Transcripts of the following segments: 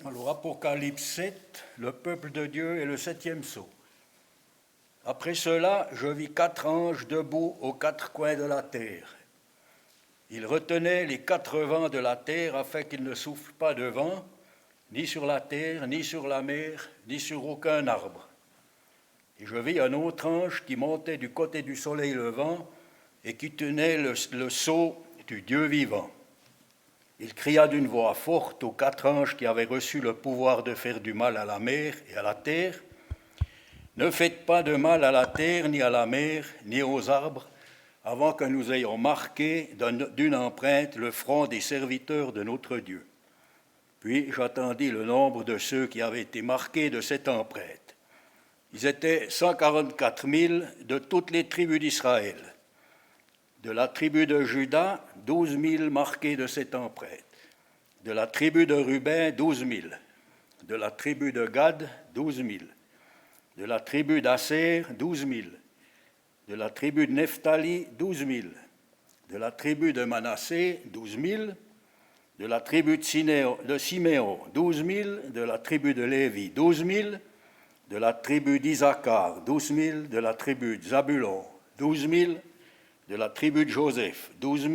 Alors, Apocalypse 7, le peuple de Dieu et le 7e sceau. Après cela, je vis 4 anges debout aux 4 coins de la terre. Ils retenaient les 4 vents de la terre afin qu'il ne souffle pas de vent, ni sur la terre, ni sur la mer, ni sur aucun arbre. Et je vis un autre ange qui montait du côté du soleil levant et qui tenait le sceau du Dieu vivant. Il cria d'une voix forte aux 4 anges qui avaient reçu le pouvoir de faire du mal à la mer et à la terre. Ne faites pas de mal à la terre, ni à la mer, ni aux arbres, avant que nous ayons marqué d'une empreinte le front des serviteurs de notre Dieu. Puis j'entendis le nombre de ceux qui avaient été marqués de cette empreinte. Ils étaient 144 000 de toutes les tribus d'Israël. De la tribu de Juda, 12 000 marqués de cette empreinte. De la tribu de Ruben, 12 000. De la tribu de Gad, 12 000. De la tribu d'Asser, 12 000. De la tribu de Nephtali, 12 000. De la tribu de Manassé, 12 000. De la tribu de Siméon, 12 000. De la tribu de Lévi, 12 000. De la tribu d'Isaacar, 12 000. De la tribu de Zabulon, 12 000. De la tribu de Joseph, 12 000.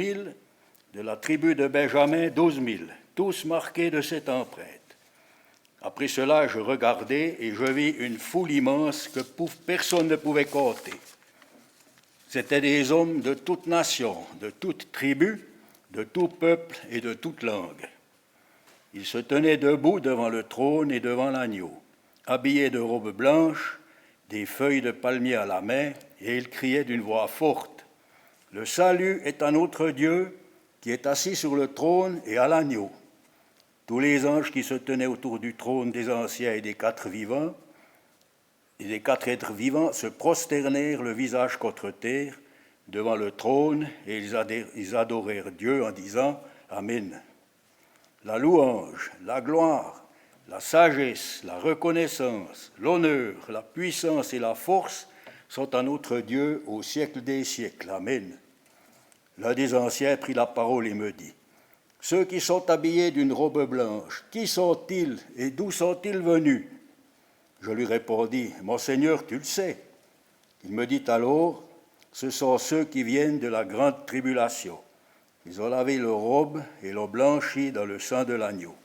De la tribu de Benjamin, 12 000. Tous marqués de cette empreinte. Après cela, je regardai et je vis une foule immense que personne ne pouvait compter. C'étaient des hommes de toute nation, de toute tribu, de tout peuple et de toute langue. Ils se tenaient debout devant le trône et devant l'agneau, habillés de robes blanches, des feuilles de palmier à la main, et ils criaient d'une voix forte. Le salut est à notre Dieu qui est assis sur le trône et à l'agneau. Tous les anges qui se tenaient autour du trône des anciens et des 4 vivants, et des 4 êtres vivants se prosternèrent le visage contre terre devant le trône et ils adorèrent Dieu en disant « Amen ». La louange, la gloire, la sagesse, la reconnaissance, l'honneur, la puissance et la force sont à notre Dieu au siècle des siècles. Amen. L'un des anciens prit la parole et me dit, « Ceux qui sont habillés d'une robe blanche, qui sont-ils et d'où sont-ils venus ?» Je lui répondis, « Mon Seigneur, tu le sais. » Il me dit alors, « Ce sont ceux qui viennent de la grande tribulation. Ils ont lavé leurs robes et l'ont blanchi dans le sang de l'agneau.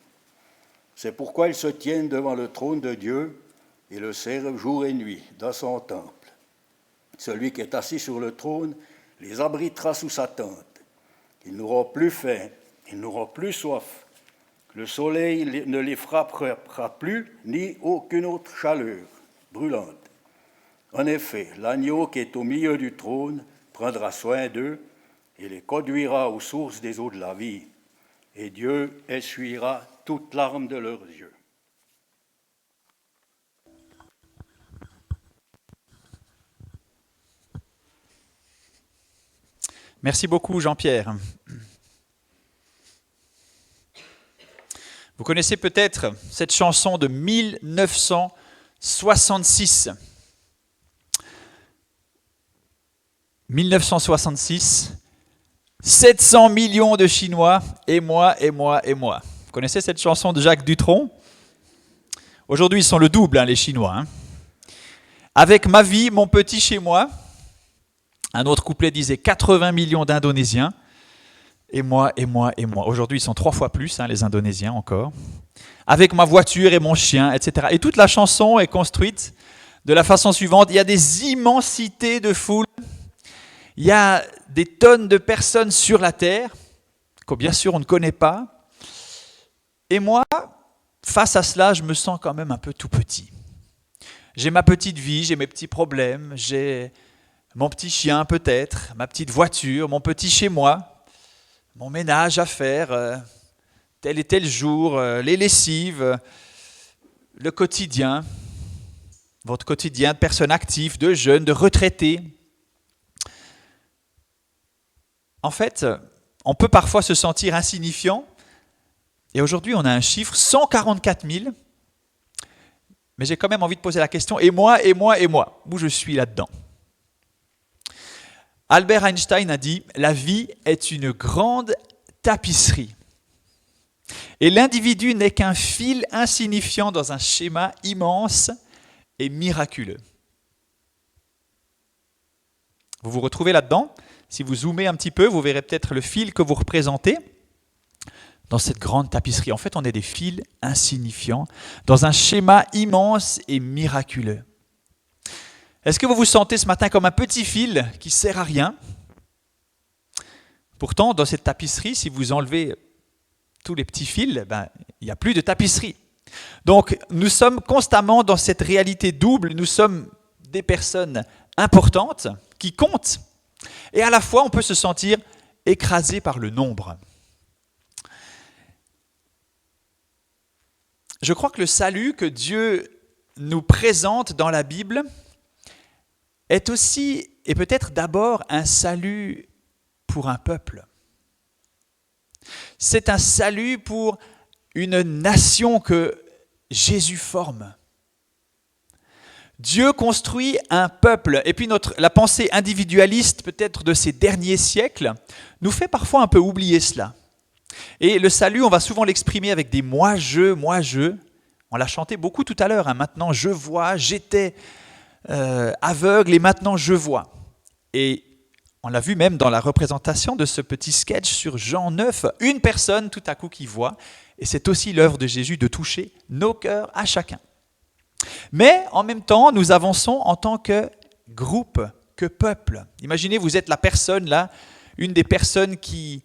C'est pourquoi ils se tiennent devant le trône de Dieu et le servent jour et nuit dans son temple. Celui qui est assis sur le trône les abritera sous sa tente. Ils n'auront plus faim, ils n'auront plus soif. Le soleil ne les frappera plus, ni aucune autre chaleur brûlante. En effet, l'agneau qui est au milieu du trône prendra soin d'eux et les conduira aux sources des eaux de la vie. Et Dieu essuiera toute larme de leurs yeux. Merci beaucoup, Jean-Pierre. Vous connaissez peut-être cette chanson de 1966. 1966, 700 millions de Chinois, et moi, et moi, et moi. Vous connaissez cette chanson de Jacques Dutronc ? Aujourd'hui, ils sont le double, les Chinois. Avec ma vie, mon petit chez moi. Un autre couplet disait 80 millions d'Indonésiens. Et moi, et moi, et moi. Aujourd'hui, ils sont 3 fois plus, les Indonésiens encore. Avec ma voiture et mon chien, etc. Et toute la chanson est construite de la façon suivante. Il y a des immensités de foule. Il y a des tonnes de personnes sur la terre, que bien sûr on ne connaît pas. Et moi, face à cela, je me sens quand même un peu tout petit. J'ai ma petite vie, j'ai mes petits problèmes, j'ai mon petit chien peut-être, ma petite voiture, mon petit chez moi, mon ménage à faire, tel et tel jour, les lessives, le quotidien, votre quotidien de personnes actives, de jeunes, de retraités. En fait, on peut parfois se sentir insignifiant. Et aujourd'hui, on a un chiffre, 144 000. Mais j'ai quand même envie de poser la question, et moi, et moi, et moi, où je suis là-dedans ? Albert Einstein a dit « La vie est une grande tapisserie. Et l'individu n'est qu'un fil insignifiant dans un schéma immense et miraculeux. Vous vous retrouvez là-dedans? Si vous zoomez un petit peu, vous verrez peut-être le fil que vous représentez dans cette grande tapisserie. En fait, on est des fils insignifiants dans un schéma immense et miraculeux. Est-ce que vous vous sentez ce matin comme un petit fil qui ne sert à rien? Pourtant, dans cette tapisserie, si vous enlevez tous les petits fils, il n'y a plus de tapisserie. Donc, nous sommes constamment dans cette réalité double. Nous sommes des personnes importantes qui comptent. Et à la fois, on peut se sentir écrasé par le nombre. Je crois que le salut que Dieu nous présente dans la Bible est aussi, et peut-être d'abord, un salut pour un peuple. C'est un salut pour une nation que Jésus forme. Dieu construit un peuple. Et puis la pensée individualiste, peut-être de ces derniers siècles, nous fait parfois un peu oublier cela. Et le salut, on va souvent l'exprimer avec des moi-je. On l'a chanté beaucoup tout à l'heure. Maintenant, je vois, j'étais aveugle et maintenant, je vois. Et on l'a vu même dans la représentation de ce petit sketch sur Jean 9, une personne tout à coup qui voit. Et c'est aussi l'œuvre de Jésus de toucher nos cœurs à chacun. Mais en même temps, nous avançons en tant que groupe, que peuple. Imaginez, vous êtes la personne là, une des personnes qui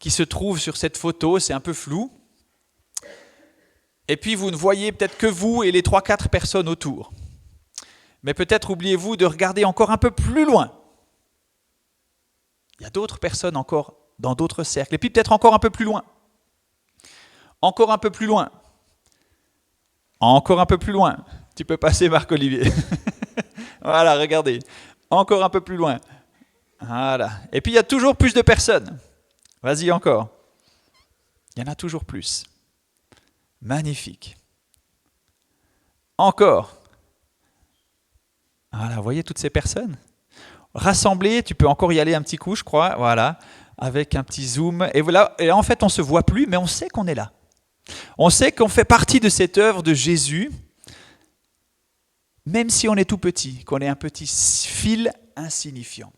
se trouve sur cette photo, c'est un peu flou. Et puis vous ne voyez peut-être que vous et les 3-4 personnes autour. Mais peut-être oubliez-vous de regarder encore un peu plus loin. Il y a d'autres personnes encore dans d'autres cercles. Et puis peut-être encore un peu plus loin. Encore un peu plus loin. Encore un peu plus loin. Tu peux passer, Marc-Olivier. Voilà, regardez. Encore un peu plus loin. Voilà. Et puis il y a toujours plus de personnes. Vas-y encore. Il y en a toujours plus. Magnifique. Encore. Voilà, vous voyez toutes ces personnes? Rassemblées, tu peux encore y aller un petit coup, je crois. Voilà, avec un petit zoom. Et voilà, et en fait, on ne se voit plus, mais on sait qu'on est là. On sait qu'on fait partie de cette œuvre de Jésus, même si on est tout petit, qu'on est un petit fil insignifiant.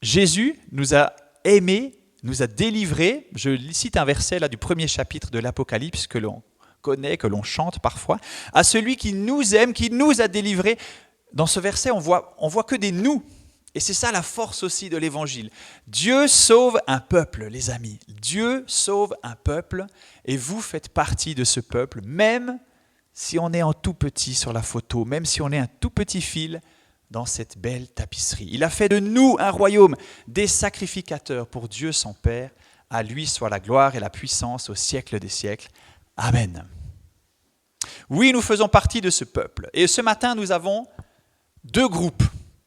Jésus nous a aimés, nous a délivrés. Je cite un verset là du premier chapitre de l'Apocalypse que l'on connaît, que l'on chante parfois. À celui qui nous aime, qui nous a délivrés. Dans ce verset, on voit que des nous. Et c'est ça la force aussi de l'Évangile. Dieu sauve un peuple, les amis. Dieu sauve un peuple et vous faites partie de ce peuple, même si on est en tout petit sur la photo, même si on est un tout petit fil dans cette belle tapisserie. Il a fait de nous un royaume, des sacrificateurs pour Dieu son Père. À lui soit la gloire et la puissance au siècle des siècles. Amen. Oui, nous faisons partie de ce peuple. Et ce matin, nous avons 2 groupes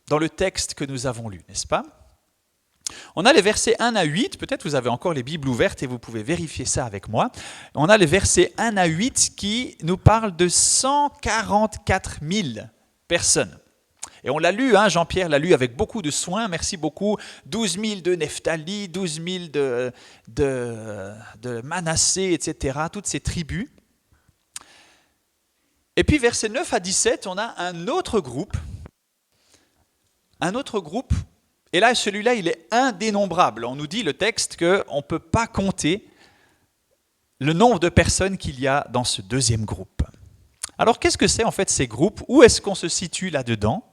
dans le texte que nous avons lu, n'est-ce pas? On a les versets 1 à 8, peut-être vous avez encore les Bibles ouvertes et vous pouvez vérifier ça avec moi. On a les versets 1 à 8 qui nous parlent de 144 000 personnes. Et on l'a lu, Jean-Pierre l'a lu avec beaucoup de soin, merci beaucoup. 12 000 de Nephtali, 12 000 de Manassé, etc., toutes ces tribus. Et puis versets 9 à 17, on a un autre groupe, et là, celui-là, il est indénombrable. On nous dit, le texte, qu'on ne peut pas compter le nombre de personnes qu'il y a dans ce deuxième groupe. Alors, qu'est-ce que c'est en fait ces groupes? Où est-ce qu'on se situe là-dedans?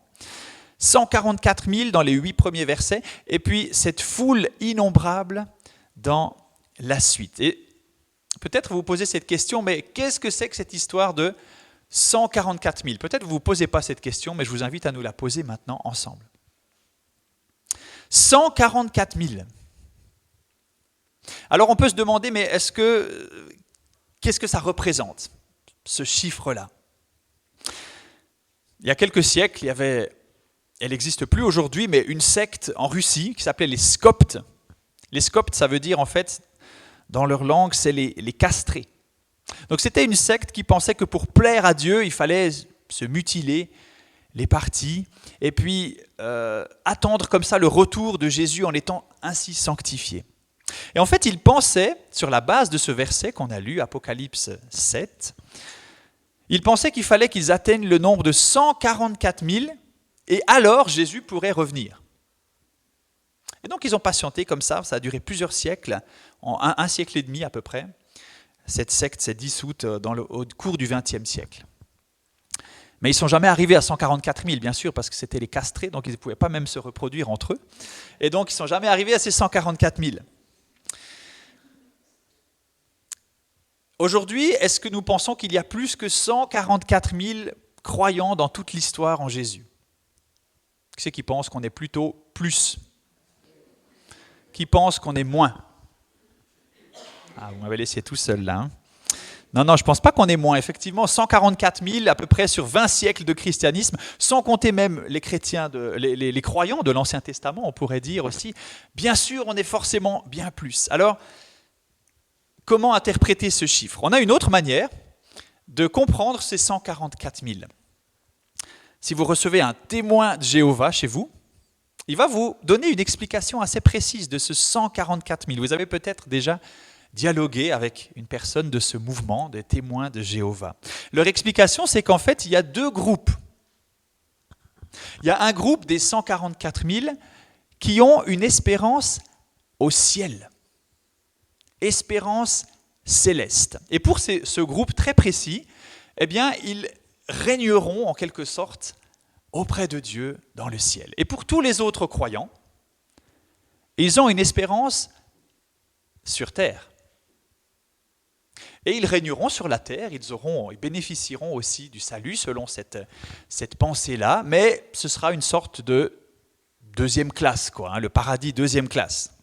144 000 dans les 8 premiers versets, et puis cette foule innombrable dans la suite. Et peut-être vous vous posez cette question, mais qu'est-ce que c'est que cette histoire de 144 000? Peut-être vous ne vous posez pas cette question, mais je vous invite à nous la poser maintenant ensemble. 144 000. Alors on peut se demander, mais qu'est-ce que ça représente, ce chiffre-là? Il y a quelques siècles, elle n'existe plus aujourd'hui, mais une secte en Russie qui s'appelait les Scoptes. Les Scoptes, ça veut dire en fait, dans leur langue, c'est les castrés. Donc c'était une secte qui pensait que pour plaire à Dieu, il fallait se mutiler les parties et puis attendre comme ça le retour de Jésus en étant ainsi sanctifié. Et en fait, il pensait, sur la base de ce verset qu'on a lu, Apocalypse 7, il pensait qu'il fallait qu'ils atteignent le nombre de 144 000 et alors Jésus pourrait revenir. Et donc ils ont patienté comme ça a duré plusieurs siècles, en un siècle et demi à peu près. Cette secte s'est dissoute au cours du XXe siècle. Mais ils ne sont jamais arrivés à 144 000, bien sûr, parce que c'était les castrés, donc ils ne pouvaient pas même se reproduire entre eux. Et donc ils ne sont jamais arrivés à ces 144 000. Aujourd'hui, est-ce que nous pensons qu'il y a plus que 144 000 croyants dans toute l'histoire en Jésus ? Qui c'est qui pense qu'on est plutôt plus ? Qui pense qu'on est moins ? Ah, vous m'avez laissé tout seul là. Non, je ne pense pas qu'on est moins. Effectivement, 144 000 à peu près sur 20 siècles de christianisme, sans compter même les chrétiens, les croyants de l'Ancien Testament, on pourrait dire aussi. Bien sûr, on est forcément bien plus. Alors, comment interpréter ce chiffre ? On a une autre manière de comprendre ces 144 000. Si vous recevez un témoin de Jéhovah chez vous, il va vous donner une explication assez précise de ce 144 000. Vous avez peut-être déjà dialogué avec une personne de ce mouvement, des témoins de Jéhovah. Leur explication, c'est qu'en fait, il y a deux groupes. Il y a un groupe des 144 000 qui ont une espérance au ciel. Espérance céleste. Et pour ce groupe très précis, eh bien, ils régneront en quelque sorte auprès de Dieu dans le ciel. Et pour tous les autres croyants, ils ont une espérance sur terre. Et ils régneront sur la terre, ils bénéficieront aussi du salut selon cette pensée-là, mais ce sera une sorte de deuxième classe, le paradis deuxième classe.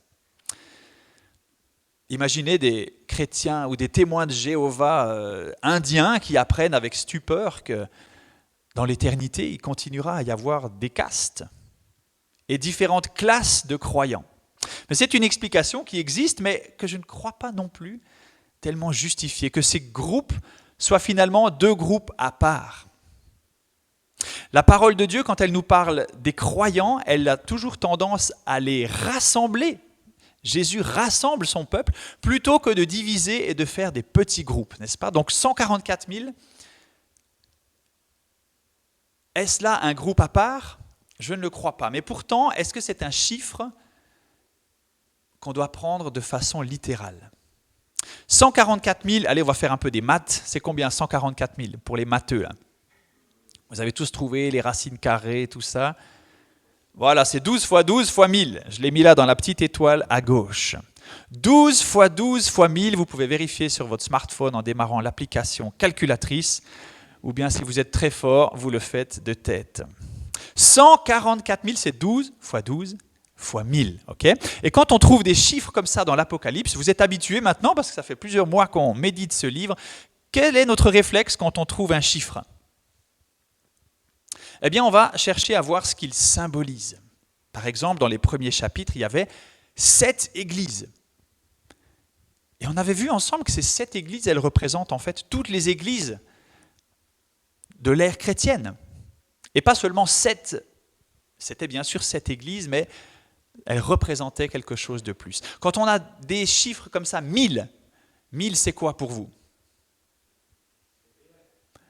Imaginez des chrétiens ou des témoins de Jéhovah indiens qui apprennent avec stupeur que dans l'éternité, il continuera à y avoir des castes et différentes classes de croyants. Mais c'est une explication qui existe, mais que je ne crois pas non plus tellement justifiée, que ces groupes soient finalement deux groupes à part. La parole de Dieu, quand elle nous parle des croyants, elle a toujours tendance à les rassembler. Jésus rassemble son peuple plutôt que de diviser et de faire des petits groupes, n'est-ce pas ? Donc 144 000, est-ce là un groupe à part ? Je ne le crois pas. Mais pourtant, est-ce que c'est un chiffre qu'on doit prendre de façon littérale ? 144 000, allez, on va faire un peu des maths. C'est combien 144 000 pour les matheux là ? Vous avez tous trouvé les racines carrées, tout ça. Voilà, c'est 12 fois 12 fois 1000. Je l'ai mis là dans la petite étoile à gauche. 12 fois 12 fois 1000, vous pouvez vérifier sur votre smartphone en démarrant l'application calculatrice, ou bien si vous êtes très fort, vous le faites de tête. 144 000, c'est 12 fois 12 fois 1000. Okay ? Et quand on trouve des chiffres comme ça dans l'Apocalypse, vous êtes habitués maintenant, parce que ça fait plusieurs mois qu'on médite ce livre, quel est notre réflexe quand on trouve un chiffre ? Eh bien, on va chercher à voir ce qu'il symbolise. Par exemple, dans les premiers chapitres, il y avait 7 églises. Et on avait vu ensemble que ces 7 églises, elles représentent en fait toutes les églises de l'ère chrétienne. Et pas seulement 7, c'était bien sûr 7 églises, mais elles représentaient quelque chose de plus. Quand on a des chiffres comme ça, 1000 c'est quoi pour vous ?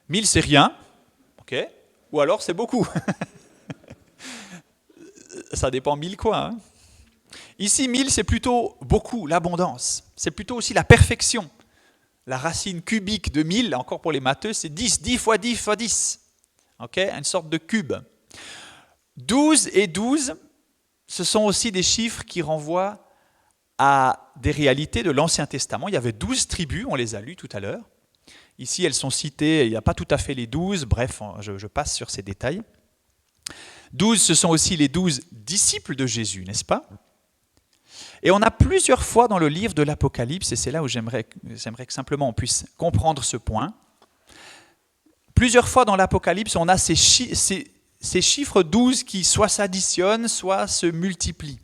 1000 c'est rien, ok ? Ou alors c'est beaucoup. Ça dépend 1000 quoi. Hein. Ici, 1000 c'est plutôt beaucoup, l'abondance. C'est plutôt aussi la perfection. La racine cubique de 1000, encore pour les matheux, c'est 10. 10 fois 10 fois 10. Okay, une sorte de cube. 12 et 12, ce sont aussi des chiffres qui renvoient à des réalités de l'Ancien Testament. Il y avait 12 tribus, on les a lues tout à l'heure. Ici, elles sont citées, il n'y a pas tout à fait les 12, bref, je passe sur ces détails. 12, ce sont aussi les 12 disciples de Jésus, n'est-ce pas ? Et on a plusieurs fois dans le livre de l'Apocalypse, et c'est là où j'aimerais que simplement on puisse comprendre ce point, plusieurs fois dans l'Apocalypse, on a ces chiffres 12 qui soit s'additionnent, soit se multiplient.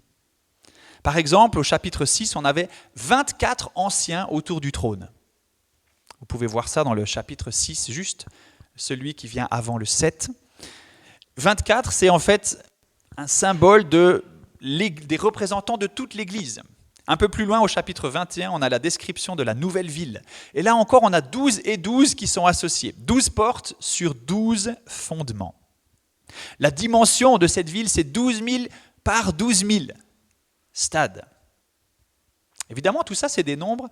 Par exemple, au chapitre 6, on avait 24 anciens autour du trône. Vous pouvez voir ça dans le chapitre 6, juste celui qui vient avant le 7. 24, c'est en fait un symbole des représentants de toute l'Église. Un peu plus loin, au chapitre 21, on a la description de la nouvelle ville. Et là encore, on a 12 et 12 qui sont associés. 12 portes sur 12 fondements. La dimension de cette ville, c'est 12 000 par 12 000 stades. Évidemment, tout ça, c'est des nombres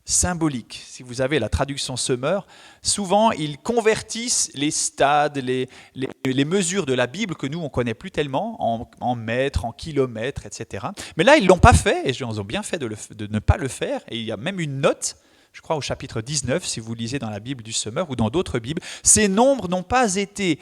symboliques. Si vous avez la traduction Semeur, souvent, ils convertissent les stades, les mesures de la Bible que nous, on ne connaît plus tellement, en mètres, en kilomètres, etc. Mais là, ils ne l'ont pas fait, et ils ont bien fait de ne pas le faire. Et il y a même une note, je crois au chapitre 19, si vous lisez dans la Bible du Semeur ou dans d'autres Bibles, ces nombres n'ont pas été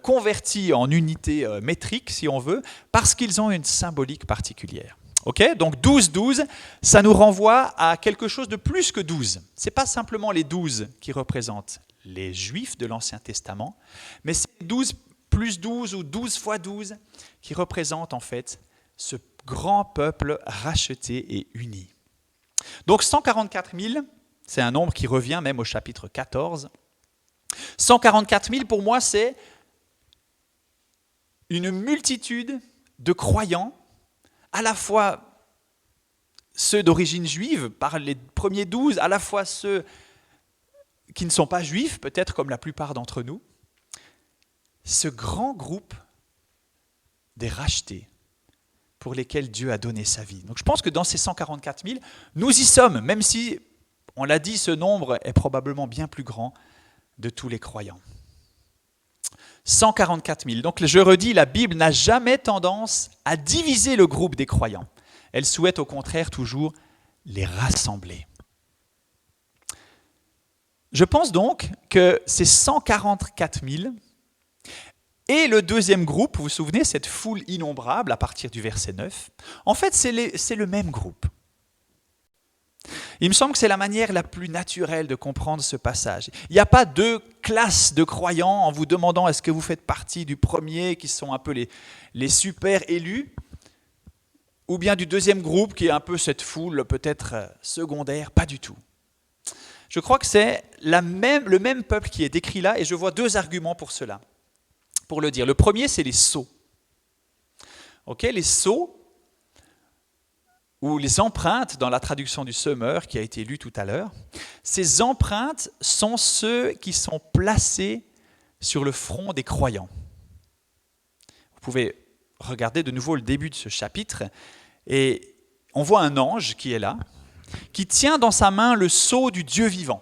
convertis en unités métriques, si on veut, parce qu'ils ont une symbolique particulière. Okay, donc 12-12, ça nous renvoie à quelque chose de plus que 12. Ce n'est pas simplement les 12 qui représentent les Juifs de l'Ancien Testament, mais c'est 12 plus 12 ou 12 fois 12 qui représentent en fait ce grand peuple racheté et uni. Donc 144 000, c'est un nombre qui revient même au chapitre 14. 144 000 pour moi, c'est une multitude de croyants, à la fois ceux d'origine juive, par les premiers 12, à la fois ceux qui ne sont pas juifs, peut-être comme la plupart d'entre nous, ce grand groupe des rachetés pour lesquels Dieu a donné sa vie. Donc je pense que dans ces 144 000, nous y sommes, même si, on l'a dit, ce nombre est probablement bien plus grand de tous les croyants. 144 000. Donc je redis, la Bible n'a jamais tendance à diviser le groupe des croyants. Elle souhaite au contraire toujours les rassembler. Je pense donc que ces 144 000 et le deuxième groupe, vous vous souvenez, cette foule innombrable à partir du verset 9, en fait c'est le même groupe. Il me semble que c'est la manière la plus naturelle de comprendre ce passage. Il n'y a pas deux classes de croyants en vous demandant est-ce que vous faites partie du premier qui sont un peu les super élus ou bien du deuxième groupe qui est un peu cette foule peut-être secondaire, pas du tout. Je crois que c'est le même peuple qui est décrit là et je vois deux arguments pour cela, pour le dire. Le premier, c'est les sceaux. Okay, les sceaux, ou les empreintes dans la traduction du Semeur qui a été lue tout à l'heure, ces empreintes sont ceux qui sont placés sur le front des croyants. Vous pouvez regarder de nouveau le début de ce chapitre et on voit un ange qui est là, qui tient dans sa main le sceau du Dieu vivant.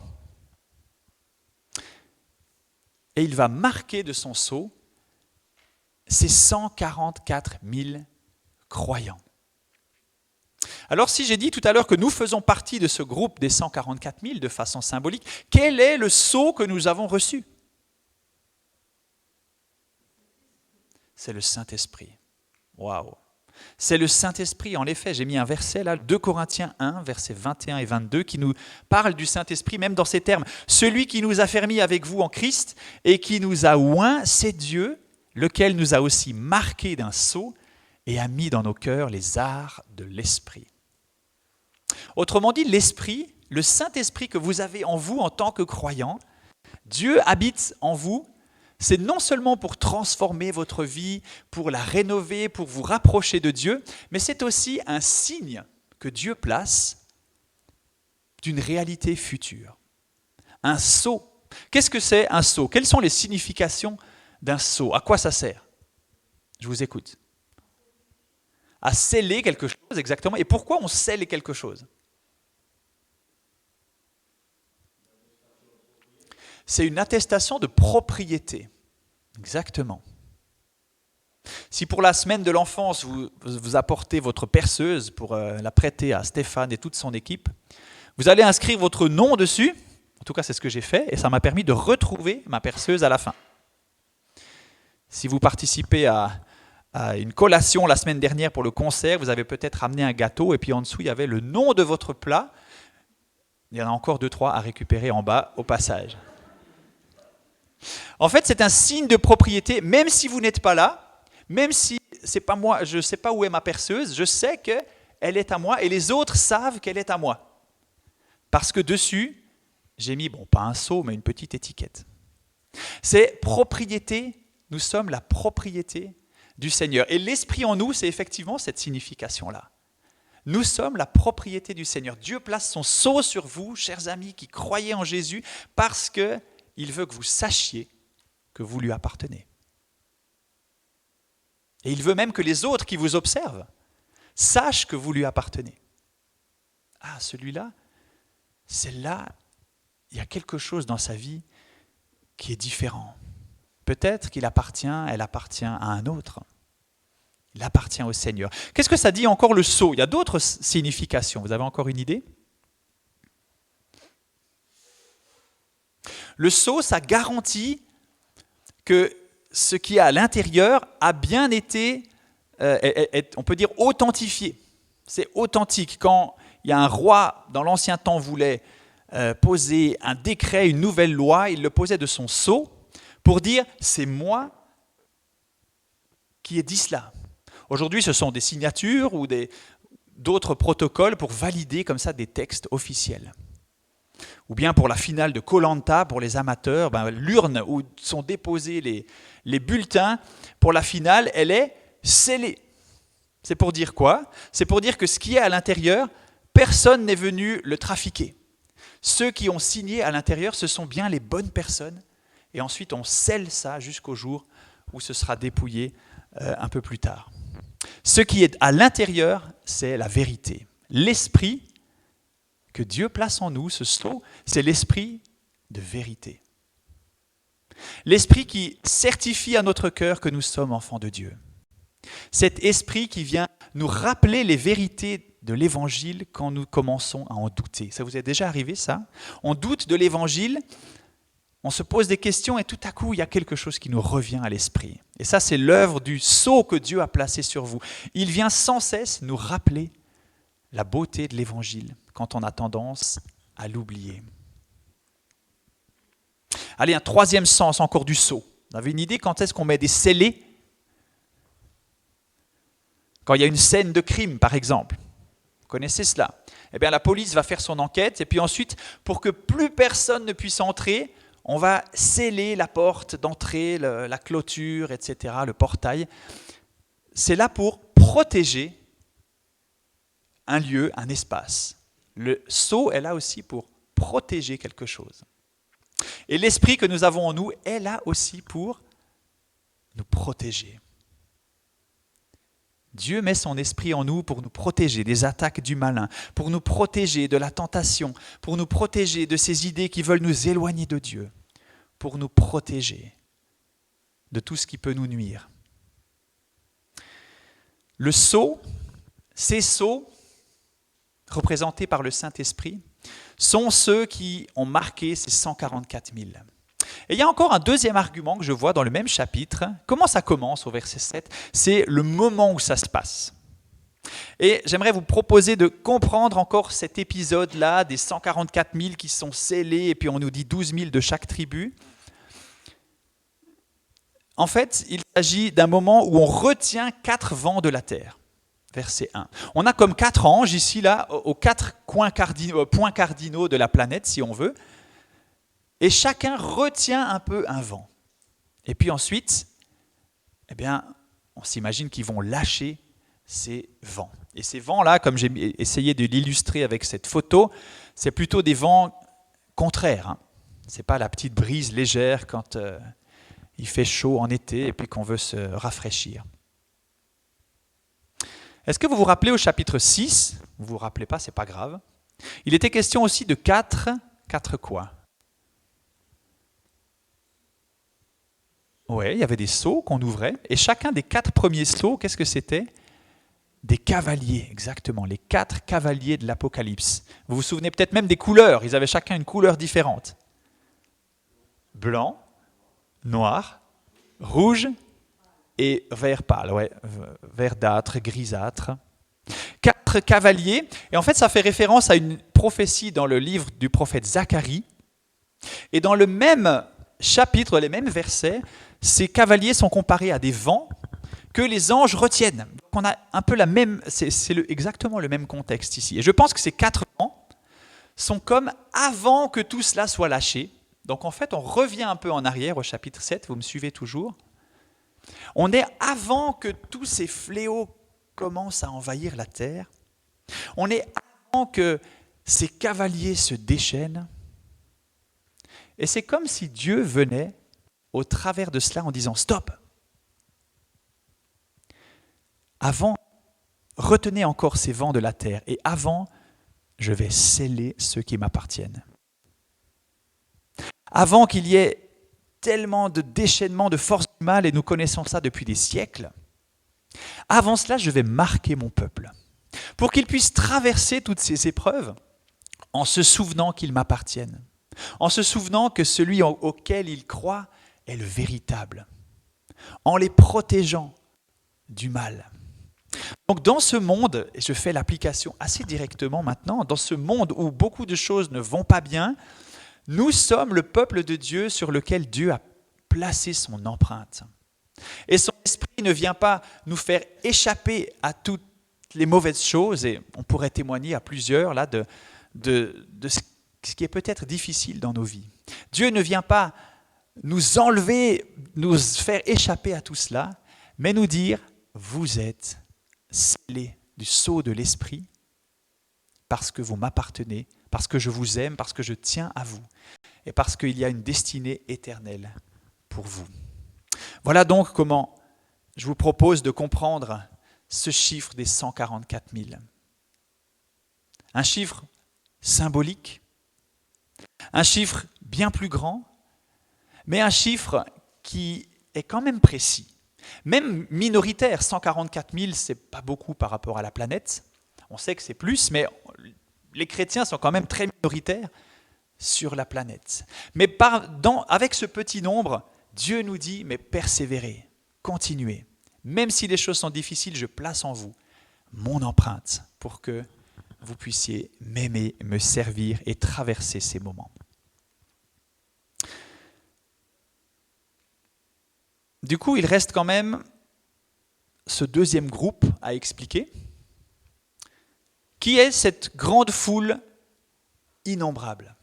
Et il va marquer de son sceau ces 144 000 croyants. Alors si j'ai dit tout à l'heure que nous faisons partie de ce groupe des 144 000 de façon symbolique, quel est le sceau que nous avons reçu ? C'est le Saint-Esprit. Waouh ! C'est le Saint-Esprit, en effet, j'ai mis un verset là, 2 Corinthiens 1, versets 21 et 22, qui nous parle du Saint-Esprit, même dans ces termes. Celui qui nous a fermis avec vous en Christ et qui nous a oints, c'est Dieu, lequel nous a aussi marqués d'un sceau et a mis dans nos cœurs les arts de l'Esprit. Autrement dit, l'Esprit, le Saint-Esprit que vous avez en vous en tant que croyant, Dieu habite en vous, c'est non seulement pour transformer votre vie, pour la rénover, pour vous rapprocher de Dieu, mais c'est aussi un signe que Dieu place d'une réalité future. Un sceau. Qu'est-ce que c'est un sceau ? Quelles sont les significations d'un sceau ? À quoi ça sert ? Je vous écoute. À sceller quelque chose, exactement. Et pourquoi on scelle quelque chose ? C'est une attestation de propriété. Exactement. Si pour la semaine de l'enfance, vous apportez votre perceuse pour la prêter à Stéphane et toute son équipe, vous allez inscrire votre nom dessus. En tout cas, c'est ce que j'ai fait et ça m'a permis de retrouver ma perceuse à la fin. Si vous participez à une collation la semaine dernière pour le concert, vous avez peut-être amené un gâteau et puis en dessous, il y avait le nom de votre plat. Il y en a encore 2-3 à récupérer en bas au passage. En fait, c'est un signe de propriété, même si vous n'êtes pas là, même si c'est pas moi, je ne sais pas où est ma perceuse, je sais qu'elle est à moi et les autres savent qu'elle est à moi. Parce que dessus, j'ai mis, pas un sceau, mais une petite étiquette. C'est propriété, nous sommes la propriété du Seigneur. Et l'Esprit en nous, c'est effectivement cette signification-là. Nous sommes la propriété du Seigneur. Dieu place son sceau sur vous, chers amis qui croyez en Jésus, parce qu'il veut que vous sachiez que vous lui appartenez. Et il veut même que les autres qui vous observent sachent que vous lui appartenez. Ah, celui-là, celle-là, il y a quelque chose dans sa vie qui est différent. Peut-être qu'il appartient, elle appartient à un autre. Il appartient au Seigneur. Qu'est-ce que ça dit encore le sceau? Il y a d'autres significations. Vous avez encore une idée? Le sceau, ça garantit que ce qui est à l'intérieur a bien été, on peut dire, authentifié. C'est authentique. Quand il y a un roi, dans l'ancien temps, voulait poser un décret, une nouvelle loi, il le posait de son sceau pour dire « c'est moi qui ai dit cela ». Aujourd'hui, ce sont des signatures ou d'autres protocoles pour valider comme ça des textes officiels. Ou bien pour la finale de Koh-Lanta, pour les amateurs, l'urne où sont déposés les bulletins pour la finale, elle est scellée. C'est pour dire quoi? C'est pour dire que ce qui est à l'intérieur, personne n'est venu le trafiquer. Ceux qui ont signé à l'intérieur, ce sont bien les bonnes personnes. Et ensuite, on scelle ça jusqu'au jour où ce sera dépouillé un peu plus tard. Ce qui est à l'intérieur, c'est la vérité. L'esprit que Dieu place en nous, ce sceau, c'est l'esprit de vérité. L'esprit qui certifie à notre cœur que nous sommes enfants de Dieu. Cet esprit qui vient nous rappeler les vérités de l'Évangile quand nous commençons à en douter. Ça vous est déjà arrivé, ça? On doute de l'Évangile, on se pose des questions et tout à coup, il y a quelque chose qui nous revient à l'esprit. Et ça, c'est l'œuvre du sceau que Dieu a placé sur vous. Il vient sans cesse nous rappeler la beauté de l'Évangile quand on a tendance à l'oublier. Allez, un troisième sens encore du sceau. Vous avez une idée quand est-ce qu'on met des scellés? Quand il y a une scène de crime, par exemple. Vous connaissez cela? Eh bien, la police va faire son enquête et puis ensuite, pour que plus personne ne puisse entrer, on va sceller la porte d'entrée, la clôture, etc., le portail. C'est là pour protéger un lieu, un espace. Le sceau est là aussi pour protéger quelque chose. Et l'esprit que nous avons en nous est là aussi pour nous protéger. Dieu met son esprit en nous pour nous protéger des attaques du malin, pour nous protéger de la tentation, pour nous protéger de ces idées qui veulent nous éloigner de Dieu, pour nous protéger de tout ce qui peut nous nuire. Le sceau, ces sceaux, représentés par le Saint-Esprit, sont ceux qui ont marqué ces 144 000. Et il y a encore un deuxième argument que je vois dans le même chapitre. Comment ça commence au verset 7? C'est le moment où ça se passe. Et j'aimerais vous proposer de comprendre encore cet épisode-là des 144 000 qui sont scellés, et puis on nous dit 12 000 de chaque tribu. En fait, il s'agit d'un moment où on retient 4 vents de la terre. Verset 1. On a comme 4 anges ici, là, aux 4 points cardinaux de la planète, si on veut. Et chacun retient un peu un vent. Et puis ensuite, eh bien, on s'imagine qu'ils vont lâcher ces vents. Et ces vents-là, comme j'ai essayé de l'illustrer avec cette photo, c'est plutôt des vents contraires. Ce n'est pas la petite brise légère quand il fait chaud en été et puis qu'on veut se rafraîchir. Est-ce que vous vous rappelez au chapitre 6 ? Vous ne vous rappelez pas, ce n'est pas grave. Il était question aussi de 4 quoi ? Oui, il y avait des sceaux qu'on ouvrait, et chacun des 4 premiers sceaux, qu'est-ce que c'était? Des cavaliers, exactement, les 4 cavaliers de l'Apocalypse. Vous vous souvenez peut-être même des couleurs, ils avaient chacun une couleur différente. Blanc, noir, rouge et vert pâle, ouais, verdâtre, grisâtre. 4 cavaliers, et en fait ça fait référence à une prophétie dans le livre du prophète Zacharie, et dans le même chapitre, les mêmes versets, ces cavaliers sont comparés à des vents que les anges retiennent. Donc on a un peu la même, c'est exactement le même contexte ici. Et je pense que ces 4 vents sont comme avant que tout cela soit lâché. Donc en fait, on revient un peu en arrière au chapitre 7, vous me suivez toujours. On est avant que tous ces fléaux commencent à envahir la terre. On est avant que ces cavaliers se déchaînent. Et c'est comme si Dieu venait au travers de cela en disant « Stop ! Avant, retenez encore ces vents de la terre et avant, je vais sceller ceux qui m'appartiennent. » Avant qu'il y ait tellement de déchaînement de forces du mal, et nous connaissons ça depuis des siècles, avant cela, je vais marquer mon peuple pour qu'il puisse traverser toutes ces épreuves en se souvenant qu'ils m'appartiennent, en se souvenant que celui auquel ils croient est le véritable, en les protégeant du mal. Donc dans ce monde, et je fais l'application assez directement maintenant, dans ce monde où beaucoup de choses ne vont pas bien, nous sommes le peuple de Dieu sur lequel Dieu a placé son empreinte. Et son esprit ne vient pas nous faire échapper à toutes les mauvaises choses, et on pourrait témoigner à plusieurs là de ce qui est peut-être difficile dans nos vies. Dieu ne vient pas nous enlever, nous faire échapper à tout cela, mais nous dire « Vous êtes scellés du sceau de l'esprit parce que vous m'appartenez, parce que je vous aime, parce que je tiens à vous et parce qu'il y a une destinée éternelle pour vous. » Voilà donc comment je vous propose de comprendre ce chiffre des 144 000. Un chiffre symbolique, un chiffre bien plus grand, mais un chiffre qui est quand même précis. Même minoritaire, 144 000, ce n'est pas beaucoup par rapport à la planète. On sait que c'est plus, mais les chrétiens sont quand même très minoritaires sur la planète. Mais avec ce petit nombre, Dieu nous dit, mais persévérez, continuez. Même si les choses sont difficiles, je place en vous mon empreinte pour que vous puissiez m'aimer, me servir et traverser ces moments. Du coup, il reste quand même ce deuxième groupe à expliquer, qui est cette grande foule innombrable.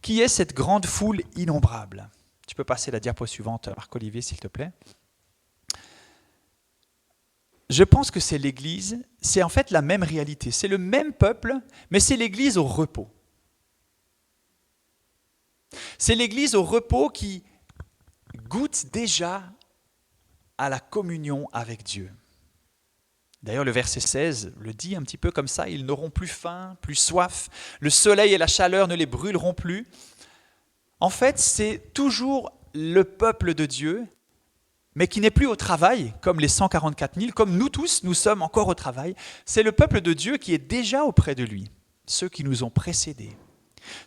Qui est cette grande foule innombrable ? Tu peux passer la diapo suivante, Marc-Olivier, s'il te plaît. Je pense que c'est l'Église, c'est en fait la même réalité. C'est le même peuple, mais c'est l'Église au repos. C'est l'Église au repos qui goûte déjà à la communion avec Dieu. D'ailleurs, le verset 16 le dit un petit peu comme ça, ils n'auront plus faim, plus soif, le soleil et la chaleur ne les brûleront plus. En fait, c'est toujours le peuple de Dieu, mais qui n'est plus au travail, comme les 144 000, comme nous tous, nous sommes encore au travail. C'est le peuple de Dieu qui est déjà auprès de lui, ceux qui nous ont précédés,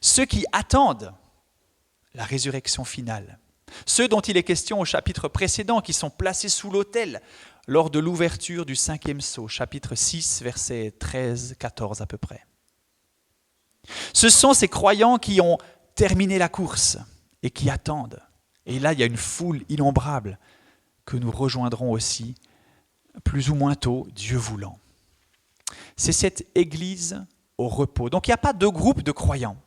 ceux qui attendent la résurrection finale, ceux dont il est question au chapitre précédent, qui sont placés sous l'autel lors de l'ouverture du 5e sceau, chapitre 6, versets 13-14 à peu près. Ce sont ces croyants qui ont terminé la course et qui attendent. Et là, il y a une foule innombrable que nous rejoindrons aussi, plus ou moins tôt, Dieu voulant. C'est cette Église au repos. Donc il n'y a pas deux groupes de croyants.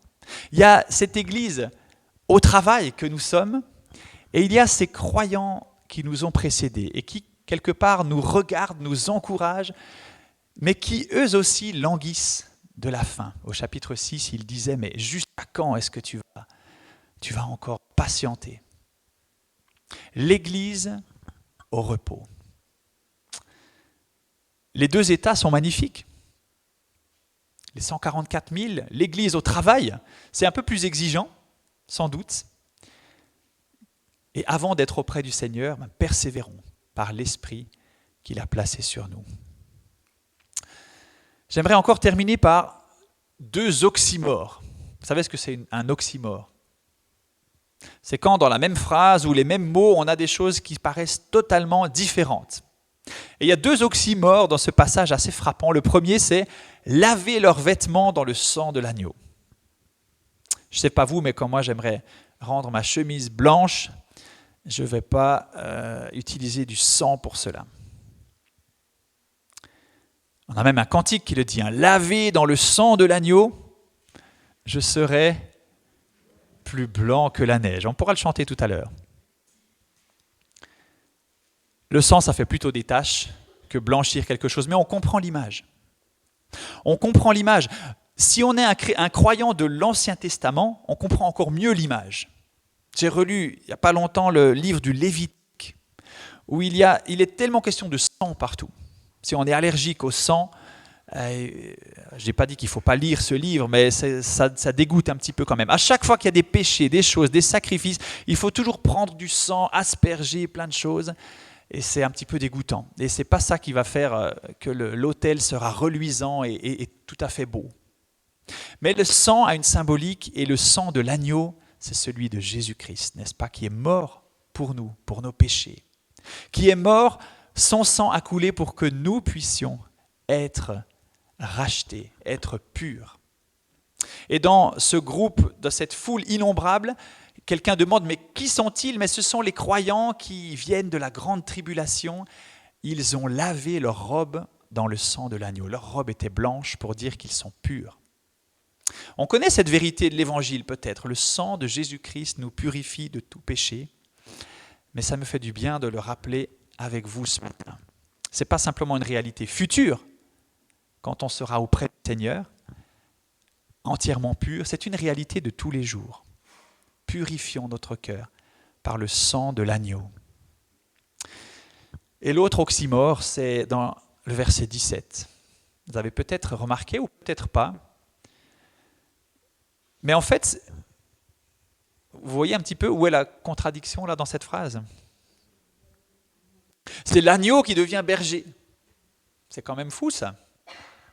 Il y a cette Église au travail que nous sommes, et il y a ces croyants qui nous ont précédés et qui, quelque part, nous regardent, nous encouragent, mais qui, eux aussi, languissent de la faim. Au chapitre 6, il disait, mais jusqu'à quand est-ce que tu vas encore patienter ? L'Église au repos. Les deux états sont magnifiques. Les 144 000, l'Église au travail, c'est un peu plus exigeant, sans doute. Et avant d'être auprès du Seigneur, persévérons par l'Esprit qu'il a placé sur nous. J'aimerais encore terminer par deux oxymores. Vous savez ce que c'est un oxymore ? C'est quand dans la même phrase ou les mêmes mots, on a des choses qui paraissent totalement différentes. Et il y a deux oxymores dans ce passage assez frappant. Le premier, c'est « laver leurs vêtements dans le sang de l'agneau ». Je ne sais pas vous, mais quand moi j'aimerais rendre ma chemise blanche, je ne vais pas utiliser du sang pour cela. On a même un cantique qui le dit, hein, « laver dans le sang de l'agneau, je serai plus blanc que la neige ». On pourra le chanter tout à l'heure. Le sang, ça fait plutôt des taches que blanchir quelque chose, mais on comprend l'image. On comprend l'image. Si on est un croyant de l'Ancien Testament, on comprend encore mieux l'image. J'ai relu il n'y a pas longtemps le livre du Lévitique, où il est tellement question de sang partout. Si on est allergique au sang, je n'ai pas dit qu'il ne faut pas lire ce livre, mais ça dégoûte un petit peu quand même. À chaque fois qu'il y a des péchés, des choses, des sacrifices, il faut toujours prendre du sang, asperger plein de choses, et c'est un petit peu dégoûtant. Et ce n'est pas ça qui va faire que l'autel sera reluisant et tout à fait beau. Mais le sang a une symbolique, et le sang de l'agneau, c'est celui de Jésus-Christ, n'est-ce pas, qui est mort pour nous, pour nos péchés, qui est mort, son sang a coulé pour que nous puissions être rachetés, être purs. Et dans ce groupe, dans cette foule innombrable, quelqu'un demande, mais qui sont-ils? Mais ce sont les croyants qui viennent de la grande tribulation. Ils ont lavé leurs robes dans le sang de l'agneau. Leurs robes étaient blanches pour dire qu'ils sont purs. On connaît cette vérité de l'Évangile peut-être. Le sang de Jésus-Christ nous purifie de tout péché. Mais ça me fait du bien de le rappeler avec vous ce matin. Ce n'est pas simplement une réalité future, quand on sera auprès du Seigneur, entièrement pur, c'est une réalité de tous les jours. Purifions notre cœur par le sang de l'agneau. Et l'autre oxymore, c'est dans le verset 17. Vous avez peut-être remarqué ou peut-être pas. Mais en fait, vous voyez un petit peu où est la contradiction là dans cette phrase. C'est l'agneau qui devient berger. C'est quand même fou ça.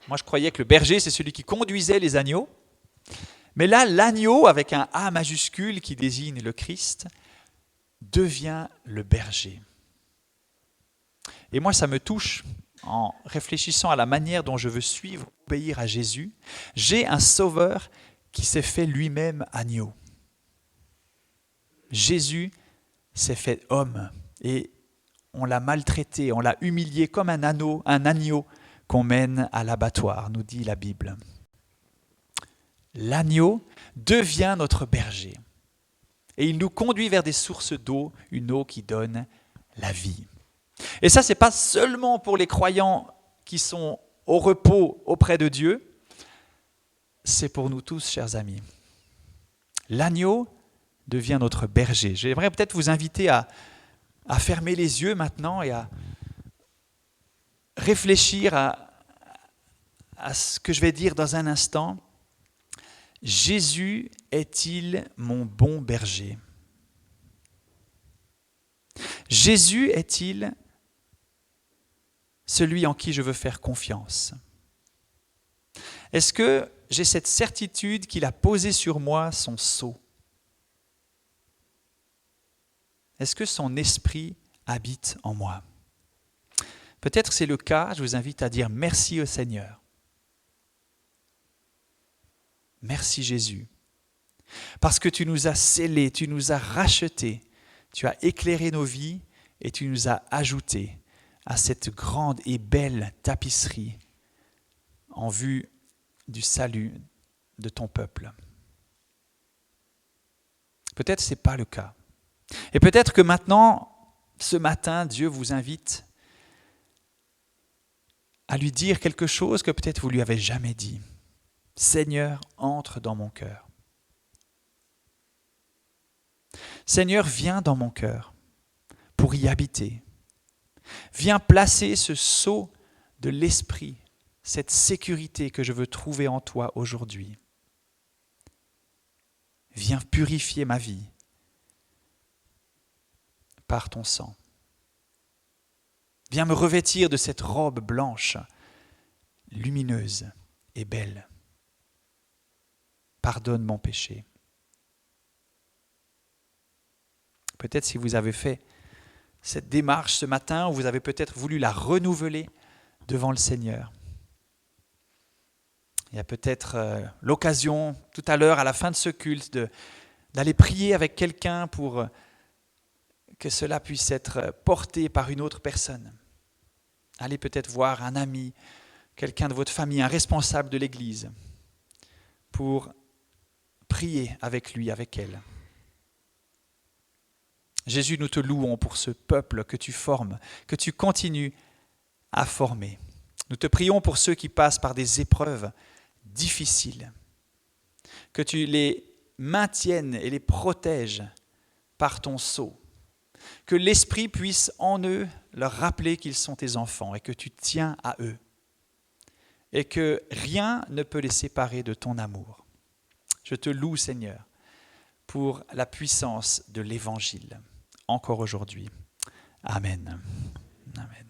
Moi je croyais que le berger c'est celui qui conduisait les agneaux. Mais là l'agneau avec un A majuscule qui désigne le Christ devient le berger. Et moi ça me touche en réfléchissant à la manière dont je veux suivre, obéir à Jésus. J'ai un sauveur qui s'est fait lui-même agneau. Jésus s'est fait homme et on l'a maltraité, on l'a humilié comme un agneau qu'on mène à l'abattoir, nous dit la Bible. L'agneau devient notre berger et il nous conduit vers des sources d'eau, une eau qui donne la vie. Et ça, ce n'est pas seulement pour les croyants qui sont au repos auprès de Dieu, c'est pour nous tous, chers amis. L'agneau devient notre berger. J'aimerais peut-être vous inviter à fermer les yeux maintenant et à réfléchir à ce que je vais dire dans un instant. Jésus est-il mon bon berger? Jésus est-il celui en qui je veux faire confiance? Est-ce que j'ai cette certitude qu'il a posé sur moi son sceau? Est-ce que son esprit habite en moi? Peut-être c'est le cas, je vous invite à dire merci au Seigneur. Merci Jésus. Parce que tu nous as scellés, tu nous as rachetés, tu as éclairé nos vies et tu nous as ajoutés à cette grande et belle tapisserie en vue du salut de ton peuple. Peut-être ce n'est pas le cas. Et peut-être que maintenant, ce matin, Dieu vous invite à lui dire quelque chose que peut-être vous ne lui avez jamais dit. Seigneur, entre dans mon cœur. Seigneur, viens dans mon cœur pour y habiter. Viens placer ce sceau de l'esprit, cette sécurité que je veux trouver en toi aujourd'hui. Viens purifier ma vie par ton sang. Viens me revêtir de cette robe blanche, lumineuse et belle. Pardonne mon péché. Peut-être si vous avez fait cette démarche ce matin, ou vous avez peut-être voulu la renouveler devant le Seigneur. Il y a peut-être l'occasion tout à l'heure, à la fin de ce culte, d'aller prier avec quelqu'un pour que cela puisse être porté par une autre personne. Allez peut-être voir un ami, quelqu'un de votre famille, un responsable de l'Église, pour prier avec lui, avec elle. Jésus, nous te louons pour ce peuple que tu formes, que tu continues à former. Nous te prions pour ceux qui passent par des épreuves difficiles, que tu les maintiennes et les protèges par ton sceau, que l'Esprit puisse en eux leur rappeler qu'ils sont tes enfants et que tu tiens à eux et que rien ne peut les séparer de ton amour. Je te loue, Seigneur, pour la puissance de l'Évangile, encore aujourd'hui. Amen. Amen.